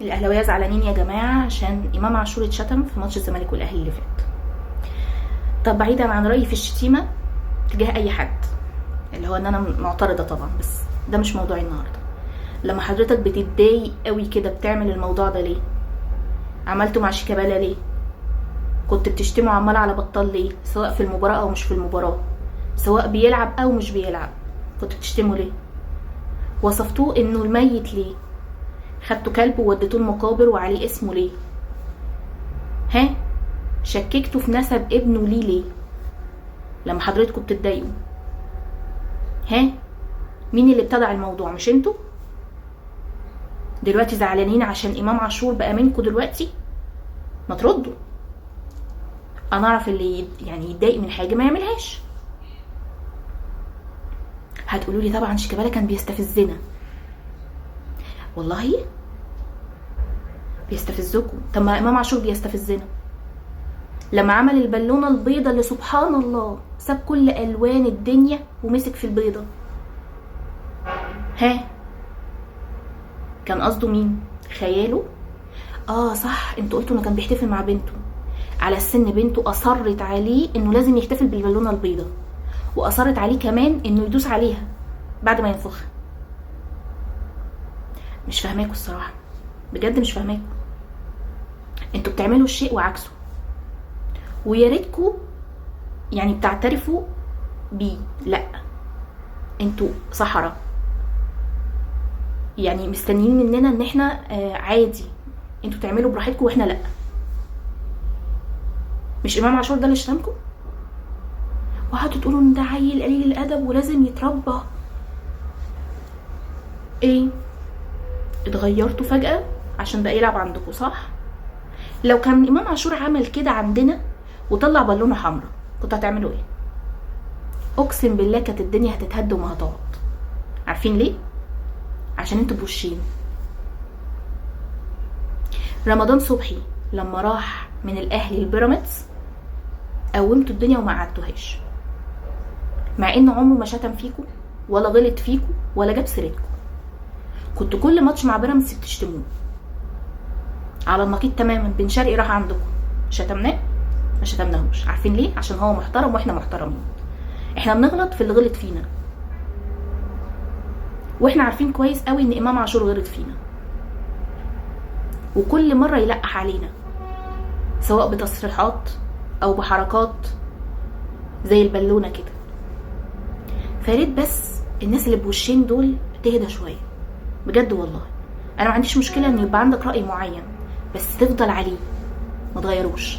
الاهلاويه زعلانين يا جماعه عشان امام عاشور اتشتم في ماتش الزمالك والاهلي اللي فات. طب بعيدا عن رايي في الشتيمه تجاه اي حد، اللي هو ان انا معترضه طبعا، بس ده مش موضوعي النهارده. لما حضرتك بتتضايق قوي كده بتعمل الموضوع ده ليه؟ عملته مع شيكابالا ليه؟ كنت بتشتمه عمال على بطال ليه؟ سواء في المباراه او مش في المباراه، سواء بيلعب او مش بيلعب، كنت بتشتمه ليه؟ وصفتوه انه الميت ليه؟ خدتوا كلب ووديتوه المقابر وعليه اسمه ليه؟ ها؟ شككتوا في نسب ابنه ليه؟ لما حضرتكم بتتضايقوا، ها؟ مين اللي ابتدع الموضوع؟ مش انتوا؟ دلوقتي زعلانين عشان امام عاشور بقى منكم دلوقتي؟ ما تردوا. انا اعرف اللي يعني يتضايق من حاجه ما يعملهاش. هتقولوا لي طبعا شيكابالا كان بيستفزنا. والله بيستفزكم؟ طب ما امام عاشور بيستفزنا لما عمل البالونه البيضه اللي سبحان الله ساب كل الوان الدنيا ومسك في البيضه. ها؟ كان قصده مين؟ خياله؟ صح، انتوا قلتوا انه كان بيحتفل مع بنته، على السن بنته اصرت عليه انه لازم يحتفل بالبالونه البيضه، واصرت عليه كمان انه يدوس عليها بعد ما ينفخها. مش فاهماكوا الصراحه، بجد مش فاهماكوا. انتوا بتعملوا الشيء وعكسه، ويا ريتكوا يعني بتعترفوا بيه. لا، انتوا صحراء، يعني مستنيين مننا ان احنا عادي انتوا تعملوا براحتكم واحنا لا. مش امام عاشور ده اللي شتمكم؟ وقعدتوا تقولوا ان ده عيل قليل الادب ولازم يتربى. ايه؟ اتغيرتوا فجأة عشان بقى يلعب عندكم، صح؟ لو كان امام عاشور عمل كده عندنا وطلع بالونه حمراء كنتوا هتعملوا ايه؟ اقسم بالله كانت الدنيا هتتهد وما هتقعد. عارفين ليه؟ عشان انتوا بوشين. رمضان صبحي لما راح من الاهلي للبيراميدز قومتوا الدنيا وما قعدتوهاش، مع ان عمره ما شتم فيكم ولا غلط فيكم ولا جاب سيرتكم. كنتوا كل ماتش مع بيراميدز بتشتموه على النقيض تماما. بن شرقي راح عندكم شتمناه؟ ما شتمناهوش. عارفين ليه؟ عشان هو محترم واحنا محترمين. احنا بنغلط في اللي غلط فينا، واحنا عارفين كويس قوي ان امام عاشور غلط فينا، وكل مره يلقح علينا سواء بتصريحات او بحركات زي البالونه كده. فياريت بس الناس اللي بوشين دول تهدى شويه بجد والله. انا ما عنديش مشكله ان يبقى عندك راي معين، بس تفضل عليه ما تغيروش.